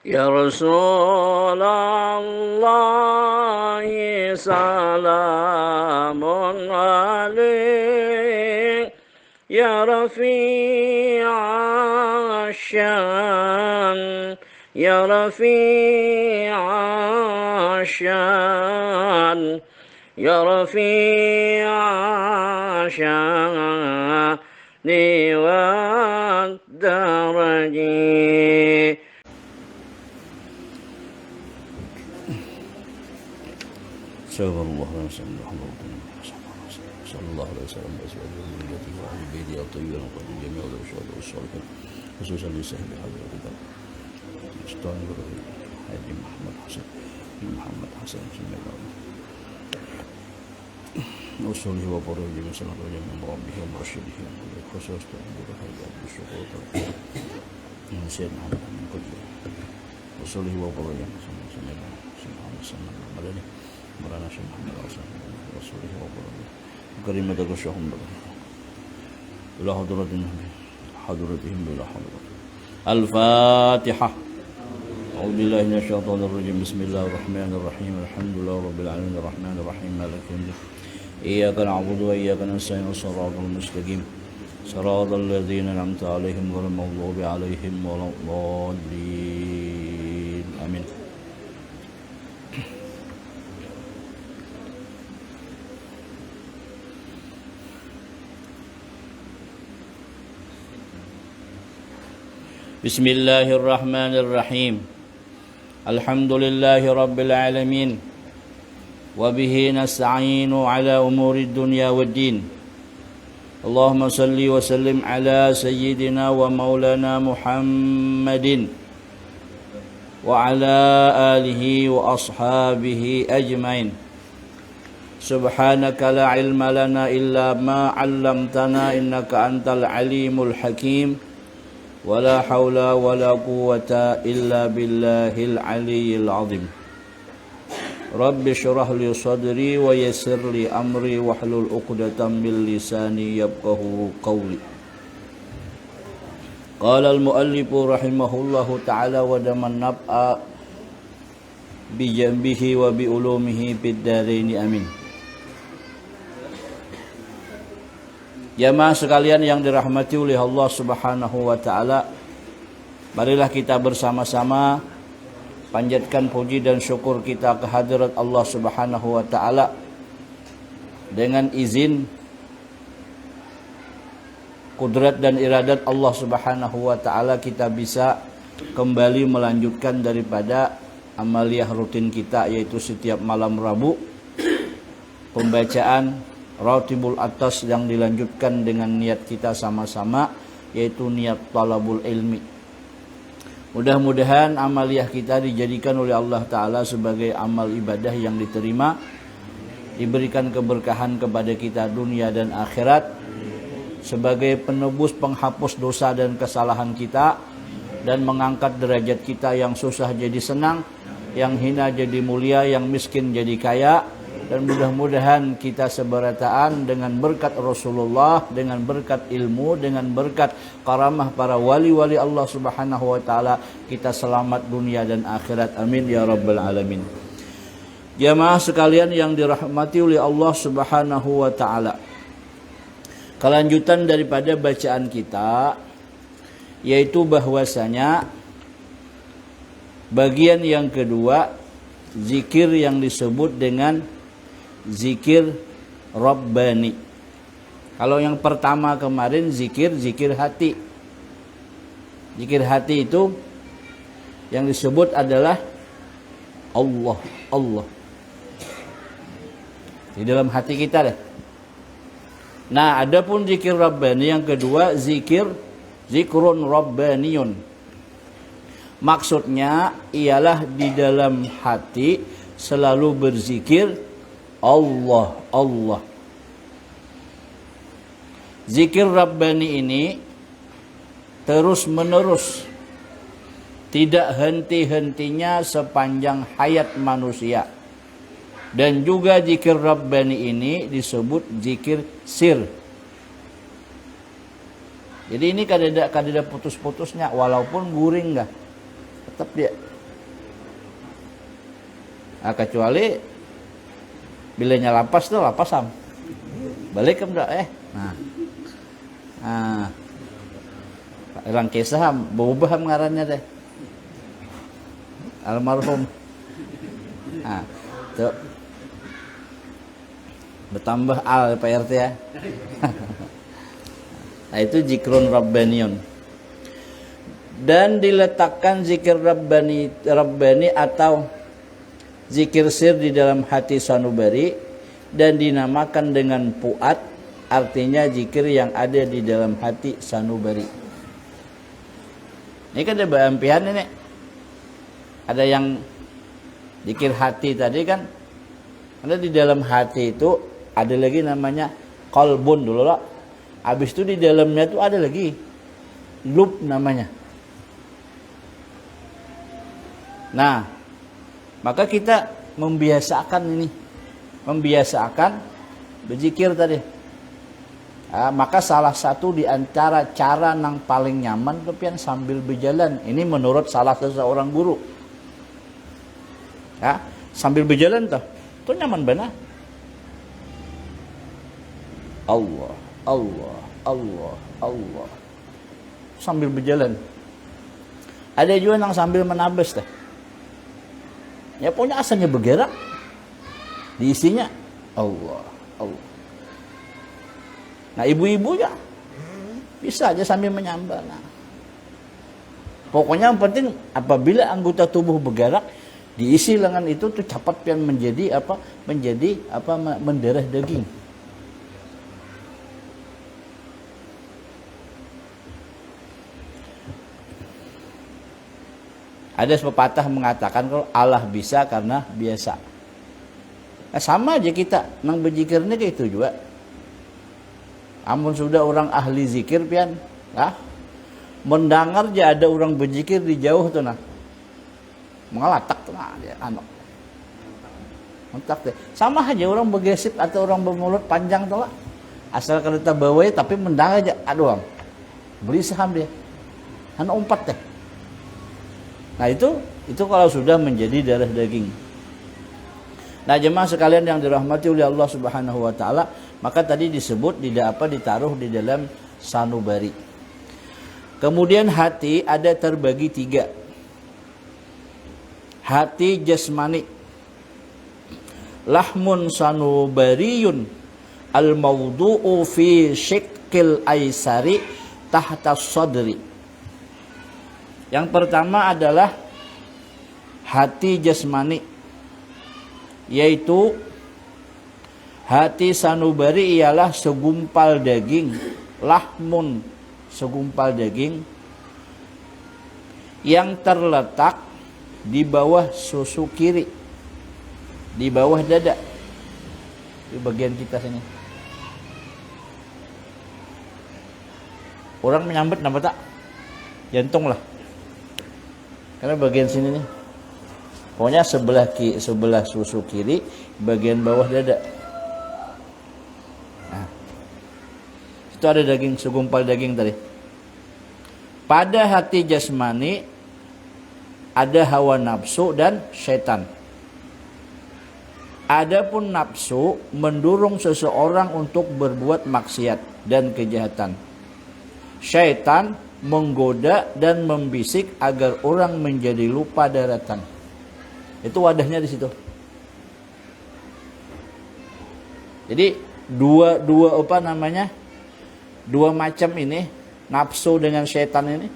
يا رسول الله سلام عليك يا رفيع الشان يا رفيع الشان يا رفيع الشان والدرج. صلى الله عليه وسلم صلى الله عليه وسلم بأسبابه وذريته وأهل بيته الطيبين الطاهرين جميع الشهداء والصالحين خصوصا لصاحب هذا الكتاب الشيطان الرجيم حاج محمد حسن بسم الله وصله وبره جميع صلاة وجميع مربيه ومرشده خصوصا تأمر حاج عبد الشكور من سيدنا محمد من كل وصله وبره جميع صلاة وسلم عليه مولانا شيخ محمد رسوله وبره كريمة الشيخهم إلى حضرتهم بلا حضرة. الفاتحة. أعوذ بالله من الشيطان الرجيم. بسم الله الرحمن الرحيم. الحمد لله رب العالمين الرحمن الرحيم مالك يوم الدين إياك نعبد وإياك نستعين صراط المستقيم صراط الذين أنعمت عليهم غير المغضوب عليهم ولا الضالين آمين. Bismillahirrahmanirrahim. Alhamdulillahi rabbil alamin. Wa bihi nasta'inu ala umuri dunya waddin. Allahumma salli wa sallim ala sayyidina wa maulana Muhammadin wa ala alihi wa ashabihi ajmain. Subhanaka la ilma lana illa ma 'allamtana innaka antal alimul hakim. ولا حول ولا قوة إلا بالله العلي العظيم. رب اشرح لي صدري ويسر لي أمري واحلل عقدة من لساني يفقهوا قولي. قال المؤلف رحمه الله تعالى ودم النفع بجنبه وبعلومه في الدارين آمين. Jamaah sekalian yang dirahmati oleh Allah Subhanahu wa taala, marilah kita bersama-sama panjatkan puji dan syukur kita ke hadirat Allah Subhanahu wa taala. Dengan izin kudrat dan iradat Allah Subhanahu wa taala kita bisa kembali melanjutkan daripada amaliyah rutin kita, yaitu setiap malam Rabu pembacaan Ratibul Atas yang dilanjutkan dengan niat kita sama-sama, yaitu niat talabul ilmi. Mudah-mudahan amaliyah kita dijadikan oleh Allah Ta'ala sebagai amal ibadah yang diterima, diberikan keberkahan kepada kita dunia dan akhirat, sebagai penebus penghapus dosa dan kesalahan kita, dan mengangkat derajat kita yang susah jadi senang, yang hina jadi mulia, yang miskin jadi kaya. Dan mudah-mudahan kita seberataan dengan berkat Rasulullah, dengan berkat ilmu, dengan berkat karamah para wali-wali Allah Subhanahu wa taala, kita selamat dunia dan akhirat. Amin ya rabbal alamin. Jamaah sekalian yang dirahmati oleh Allah Subhanahu wa taala, kelanjutan daripada bacaan kita yaitu bahwasanya bagian yang kedua, zikir yang disebut dengan zikir Rabbani. Kalau yang pertama kemarin zikir hati. Zikir hati itu yang disebut adalah Allah. Di dalam hati kita deh. Nah, adapun zikir Rabbani yang kedua, zikrun Rabbaniyun. Maksudnya ialah di dalam hati selalu berzikir Allah. Zikir Rabbani ini terus menerus, tidak henti-hentinya sepanjang hayat manusia. Dan juga zikir Rabbani ini disebut zikir sir. Jadi ini kadada putus-putusnya, walaupun guring tetap dia Nah, kecuali bilanya lapas tuh lapasam. Balik ke nah. Nah. Ilang kisah berubah ngarannya deh. Almarhum. Nah, tuh. Bertambah al Pak RT ya. Nah, itu zikrun rabbaniyun. Dan diletakkan zikir rabbani atau zikir sir di dalam hati sanubari dan dinamakan dengan puat, artinya zikir yang ada di dalam hati sanubari. Ini kan ada beampihan ini. Ada yang zikir hati tadi kan. Ada di dalam hati itu ada lagi namanya qalbun dulu lah. Habis itu di dalamnya tuh ada lagi lub namanya. Nah, maka kita membiasakan berzikir tadi. Nah, maka salah satu di antara cara yang paling nyaman itu pian sambil berjalan. Ini menurut salah seorang guru. Ya, sambil berjalan tuh, itu nyaman benar. Allah, Allah, Allah, Allah. Sambil berjalan. Ada juga yang sambil menabas teh. Ya pokoknya asalnya bergerak. Diisinya Allah, Allah. Nah, ibu-ibu ya bisa aja sambil menyambar. Nah, pokoknya yang penting apabila anggota tubuh bergerak, diisi lengan itu tuh cepat pian menjadi apa? Mendarah daging. Ada pepatah mengatakan kalau Allah bisa karena biasa. Nah, sama aja kita nang berzikirnya kayak itu juga. Amun sudah orang ahli zikir pian, nah, mendengar aja ada orang berzikir di jauh tuh nah. Mengalatak tuh nah dia mentak deh. Sama aja orang bergesip atau orang bermulut panjang tuh lah. Asal kita bawa tapi mendengar aja aduh. Beli saham dia. Hanya umpat deh. Nah itu kalau sudah menjadi darah daging. Nah jemaah sekalian yang dirahmati oleh Allah Subhanahu wa taala, maka tadi disebut ditaruh di dalam sanubari. Kemudian hati ada terbagi 3. Hati jasmani. Lahmun sanubariyun al-mawdu'u fi syiqqil aisari tahta sadri. Yang pertama adalah hati jasmani, yaitu hati sanubari ialah segumpal daging, lahmun segumpal daging yang terletak di bawah susu kiri, di bawah dada, di bagian kita sini. Orang menyambut nama tak? Jantung lah. Karena bagian sini nih, pokoknya sebelah susu kiri, bagian bawah dada. Nah, itu ada daging, segumpal daging tadi. Pada hati jasmani ada hawa nafsu dan syaitan. Adapun nafsu mendorong seseorang untuk berbuat maksiat dan kejahatan. Syaitan menggoda dan membisik agar orang menjadi lupa daratan. Itu wadahnya di situ. Jadi dua macam ini, nafsu dengan syaitan ini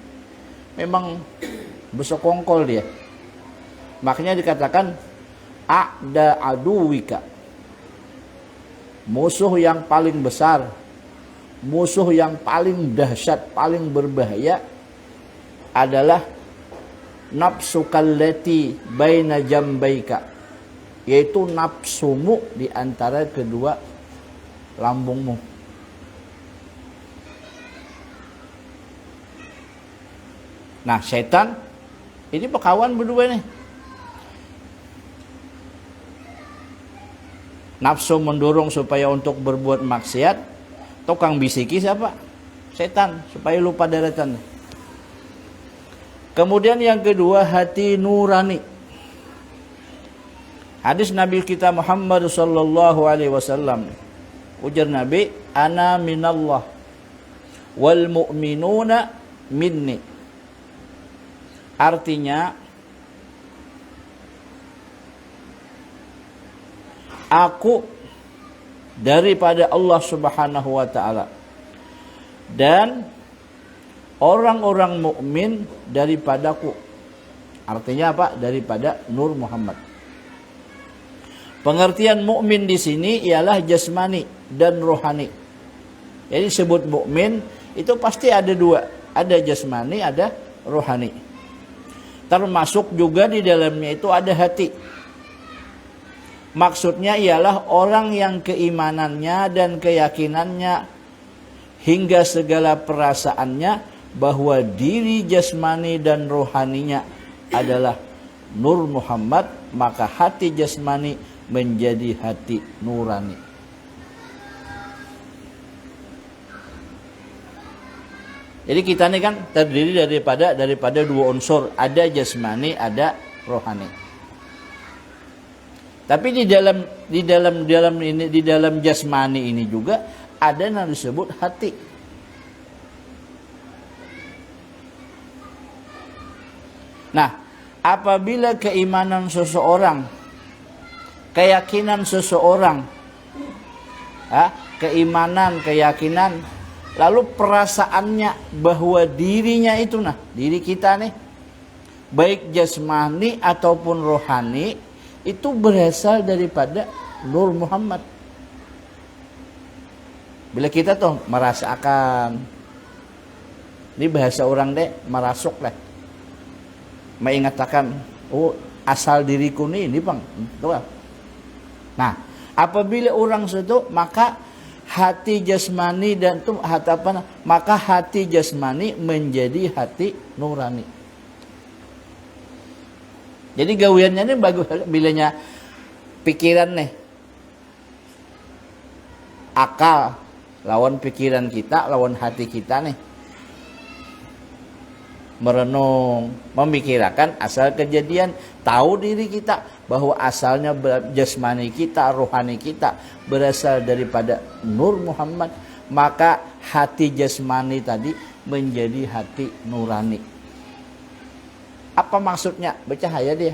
memang bersekongkol dia. Makanya dikatakan a'da aduwika, musuh yang paling besar, musuh yang paling dahsyat, paling berbahaya adalah nafsu kallati baina jambaika, yaitu nafsumu di antara kedua lambungmu. Nah, setan ini pekawan berdua nih. Nafsu mendorong supaya untuk berbuat maksiat. Tukang bisiki siapa? Setan, supaya lupa daratan. Kemudian yang kedua, hati nurani. Hadis Nabi kita Muhammad sallallahu alaihi wasallam. Ujar Nabi, ana minallah wal mu'minuna minni. Artinya, aku daripada Allah Subhanahu wa taala dan orang-orang mukmin daripadaku. Artinya apa? Daripada Nur Muhammad. Pengertian mukmin di sini ialah jasmani dan rohani. Jadi sebut mukmin itu pasti ada dua, ada jasmani, ada rohani. Termasuk juga di dalamnya itu ada hati. Maksudnya ialah orang yang keimanannya dan keyakinannya hingga segala perasaannya bahwa diri jasmani dan rohaninya adalah Nur Muhammad, maka hati jasmani menjadi hati nurani. Jadi kita ini kan terdiri daripada dua unsur, ada jasmani, ada rohani. Tapi di dalam jasmani ini juga ada yang disebut hati. Nah, apabila keimanan seseorang, keyakinan seseorang, keimanan, keyakinan, lalu perasaannya bahwa dirinya itu, diri kita nih, baik jasmani ataupun rohani, itu berasal daripada Nur Muhammad. Bila kita tuh merasakan, ini bahasa orang deh, merasuk lah, mengatakan, oh asal diriku ini bang, tuh. Nah, apabila orang itu, maka hati jasmani dan itu maka hati jasmani menjadi hati nurani. Jadi gawiannya ini bagus bilanya pikiran nih. Akal lawan pikiran kita, lawan hati kita nih. Merenung, memikirkan asal kejadian, tahu diri kita bahwa asalnya jasmani kita, rohani kita berasal daripada Nur Muhammad, maka hati jasmani tadi menjadi hati nurani. Apa maksudnya? Bercahaya dia.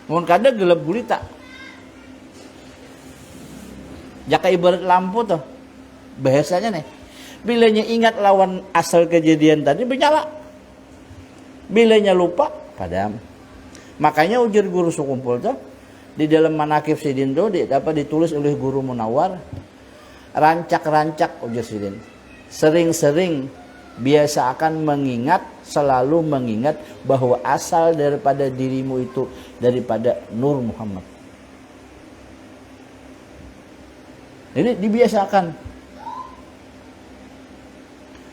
Mun kada gelap gulita. Jaka ibarat lampu tuh. Bahasanya nih. Bilanya ingat lawan asal kejadian tadi bernyala. Bilanya lupa padam. Makanya ujar guru Sukumpul tuh di dalam manakib Sidin tuh dapat ditulis oleh guru Munawar. Rancak-rancak ujar Sidin. Sering-sering biasa akan mengingat, selalu mengingat bahwa asal daripada dirimu itu daripada Nur Muhammad. Ini dibiasakan.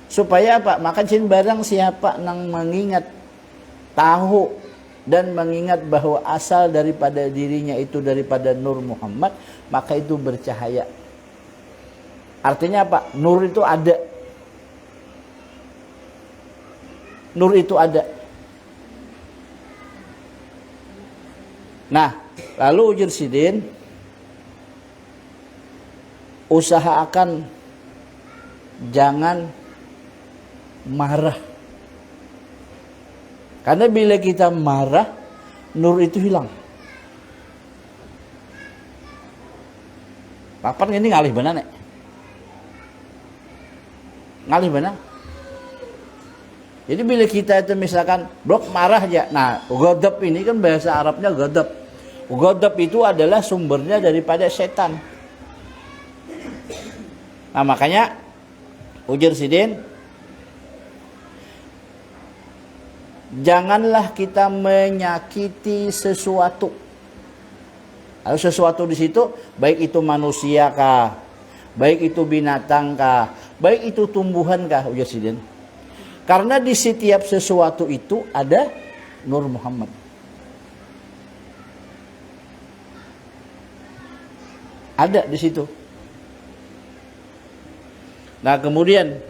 Supaya apa? Maka jin barang siapa nang mengingat, tahu dan mengingat bahwa asal daripada dirinya itu daripada Nur Muhammad, maka itu bercahaya. Artinya apa? Nur itu ada. Nur itu ada. Nah, lalu ujar Sidin, usahakan jangan marah. Karena bila kita marah, nur itu hilang. Papan ini ngalih benar nek. Ngalih benar. Jadi bila kita itu misalkan blok marah aja. Nah, ghadab ini kan bahasa Arabnya ghadab. Ghadab itu adalah sumbernya daripada setan. Nah, makanya ujar Sidin, janganlah kita menyakiti sesuatu. Kalau sesuatu di situ, baik itu manusia kah, baik itu binatang kah, baik itu tumbuhan kah, ujar Sidin. Karena di setiap sesuatu itu ada Nur Muhammad. Ada di situ. Nah, kemudian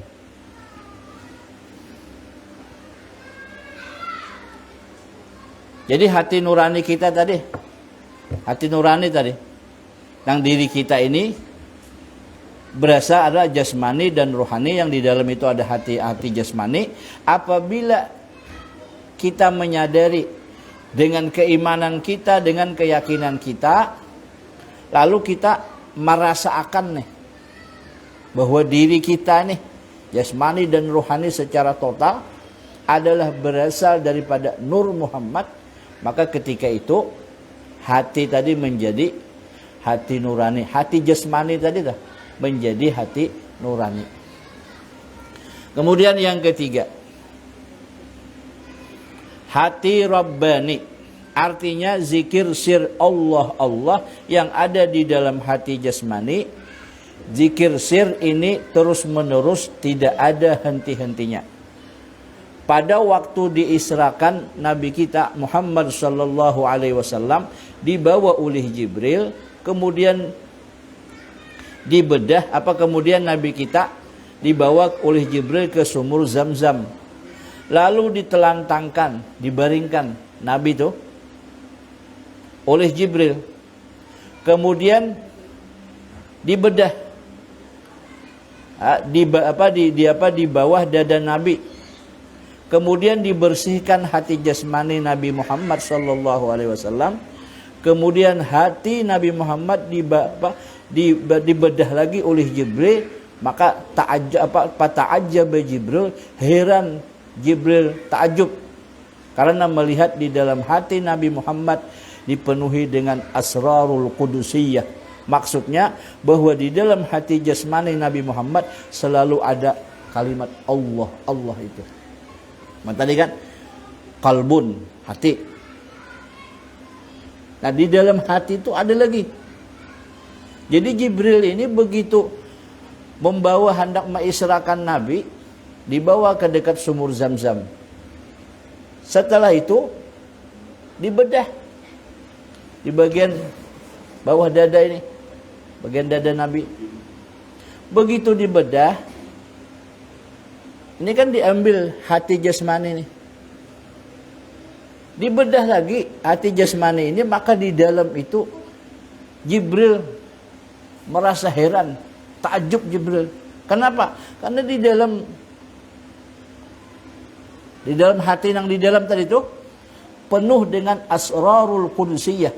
Jadi hati nurani kita tadi, hati nurani tadi, yang diri kita ini berasal adalah jasmani dan rohani, yang di dalam itu ada hati jasmani. Apabila kita menyadari dengan keimanan kita, dengan keyakinan kita, lalu kita merasakan nih bahwa diri kita nih jasmani dan rohani secara total adalah berasal daripada Nur Muhammad, maka ketika itu hati tadi menjadi hati nurani, hati jasmani tadi dah menjadi hati nurani. Kemudian yang ketiga, hati Rabbani, artinya zikir sir Allah yang ada di dalam hati jasmani. Zikir sir ini terus menerus, tidak ada henti-hentinya. Pada waktu diisrakan Nabi kita Muhammad sallallahu alaihi wasallam dibawa oleh Jibril, kemudian dibedah kemudian Nabi kita dibawa oleh Jibril ke sumur Zam-Zam. Lalu ditelantangkan, dibaringkan Nabi itu oleh Jibril. Kemudian dibedah di bawah dada Nabi. Kemudian dibersihkan hati jasmani Nabi Muhammad sallallahu alaihi wasallam. Kemudian hati Nabi Muhammad dibedah lagi oleh Jibril. Maka ta'ajjab Jibril, heran Jibril, takjub karena melihat di dalam hati Nabi Muhammad dipenuhi dengan asrarul qudusiyah. Maksudnya bahwa di dalam hati jasmani Nabi Muhammad selalu ada kalimat Allah, Allah itu. Tadi kan kalbun, hati. Nah di dalam hati itu ada lagi. Jadi Jibril ini begitu membawa hendak mengisrakan Nabi, dibawa ke dekat sumur Zam-Zam. Setelah itu dibedah di bagian bawah dada ini, bagian dada Nabi. Begitu dibedah, ini kan diambil hati jasmani ini, dibedah lagi hati jasmani ini, maka di dalam itu Jibril merasa heran, takjub Jibril. Kenapa? Karena di dalam hati yang di dalam tadi itu penuh dengan asrarul qudusiyah,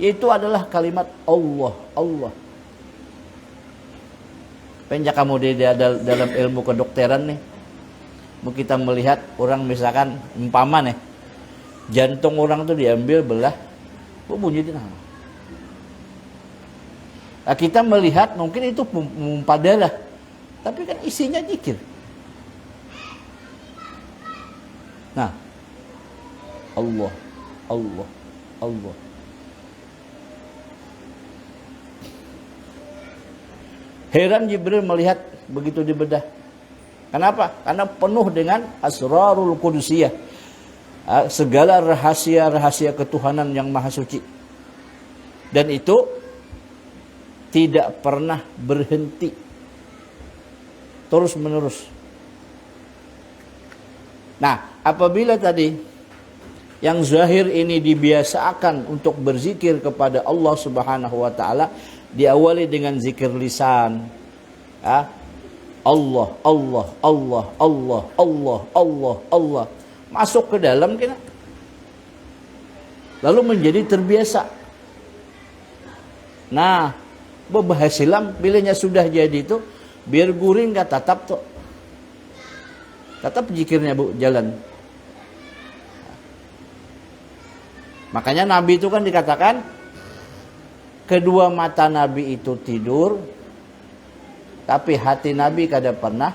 yaitu adalah kalimat Allah, Allah. Penjak kamu di dalam ilmu kedokteran nih, kita melihat orang misalkan umpama nih, jantung orang tuh diambil belah, bunyi di mana? Nah, kita melihat mungkin itu pompa darah, tapi kan isinya zikir. Nah, Allah, Allah, Allah. Heran Jibril melihat begitu dibedah. Kenapa? Karena penuh dengan asrarul qudusiyah, segala rahasia-rahasia ketuhanan yang maha suci. Dan itu tidak pernah berhenti, terus menerus. Nah, apabila tadi yang zahir ini dibiasakan untuk berzikir kepada Allah Subhanahu wa taala, diawali dengan zikir lisan, Allah, Allah, Allah, Allah, Allah, Allah, Allah, masuk ke dalam kita, lalu menjadi terbiasa. Nah, berhasilam bilanya sudah jadi itu, biar guring gak tatap tuh, tatap zikirnya bu jalan. Makanya Nabi itu kan dikatakan kedua mata Nabi itu tidur, tapi hati Nabi kada pernah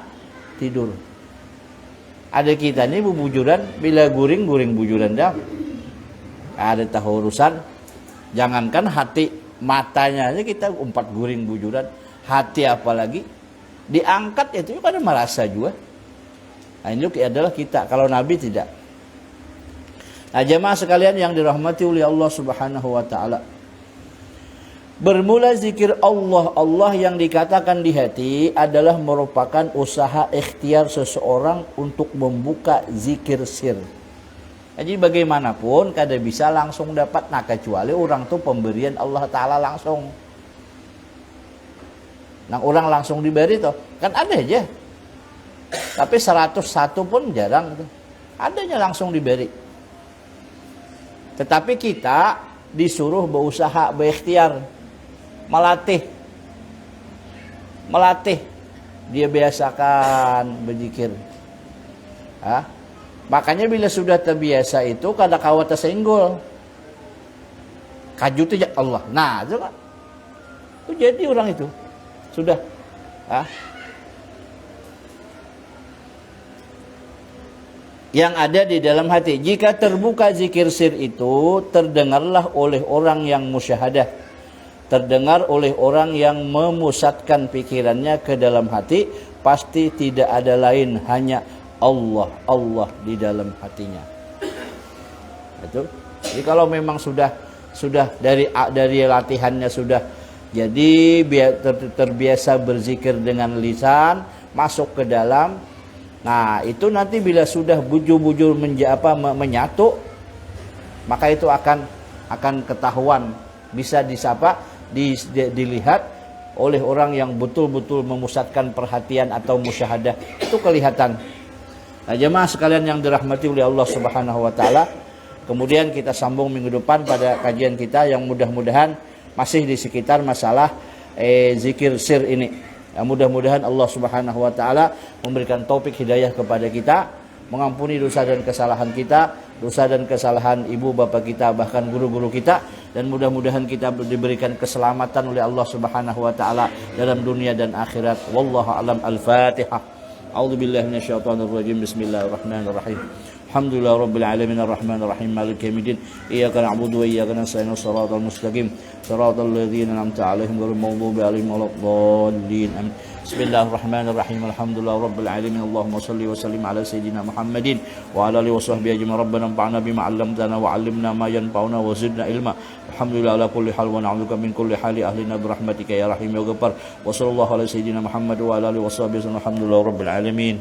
tidur. Ada kita ini bujuran, bila guring bujuran dah. Ada tahu urusan. Jangankan hati, matanya aja kita umpat guring bujuran. Hati apalagi diangkat itu kan merasa juga. Nah ini adalah kita. Kalau Nabi tidak. Nah jemaah sekalian yang dirahmati oleh Allah Subhanahu wa taala. Bermula zikir Allah, Allah yang dikatakan di hati adalah merupakan usaha ikhtiar seseorang untuk membuka zikir sir. Jadi bagaimanapun kada bisa langsung dapat, nah kecuali orang tuh pemberian Allah Ta'ala langsung. Nah orang langsung diberi tuh, kan ada aja. Tapi 101 pun jarang tuh. Adanya langsung diberi. Tetapi kita disuruh berusaha, berikhtiar, melatih. Dia biasakan berzikir. Makanya bila sudah terbiasa itu kada kawa tersenggol. Kaju ya Allah. Nah, itu kan. Itu jadi orang itu. Sudah. Yang ada di dalam hati. Jika terbuka zikir sir itu, terdengarlah oleh orang yang musyahadah. Terdengar oleh orang yang memusatkan pikirannya ke dalam hati, pasti tidak ada lain, hanya Allah di dalam hatinya. Itu. Jadi kalau memang sudah dari latihannya sudah jadi terbiasa berzikir dengan lisan, masuk ke dalam. Nah, itu nanti bila sudah bujur-bujur menyatu, maka itu akan ketahuan, bisa dilihat oleh orang yang betul-betul memusatkan perhatian atau musyahadah. Itu kelihatan. Nah, jemaah sekalian yang dirahmati oleh Allah Subhanahu wa taala, kemudian kita sambung minggu depan pada kajian kita yang mudah-mudahan masih di sekitar masalah zikir sir ini. Mudah-mudahan Allah Subhanahu wa taala memberikan taufik hidayah kepada kita, mengampuni dosa dan kesalahan kita, dosa dan kesalahan ibu bapa kita, bahkan guru-guru kita, dan mudah-mudahan kita diberikan keselamatan oleh Allah Subhanahu wa taala dalam dunia dan akhirat. Wallahu a'lam. Al-Fatihah. A'udzu billahi minasyaitonir rajim. Bismillahirrahmanirrahim. Alhamdulillah rabbil alamin arrahmanir rahim maliki yaumiddin. Iyyaka na'budu wa iyyaka nasta'in shiratal mustaqim shiratal ladzina an'amta 'alaihim ghairil maghdubi 'alaihim waladdallin. Amin. Bismillahirrahmanirrahim. Alhamdulillah rabbil alamin. Allahumma shalli wa sallim ala sayidina Muhammadin wa ala alihi washabbihi ajma'in. Rabbana anfa'na bima 'allamtana wa 'allimna ma yanfa'una wa zidna ilma. Alhamdulillah ala kulli hal wa na'udzuka min kulli hali ahlina bi rahmatika ya rahim ya ghaffar. Wa sallallahu ala sayidina Muhammad wa ala alihi washabbihi. Alhamdulillah rabbil alamin.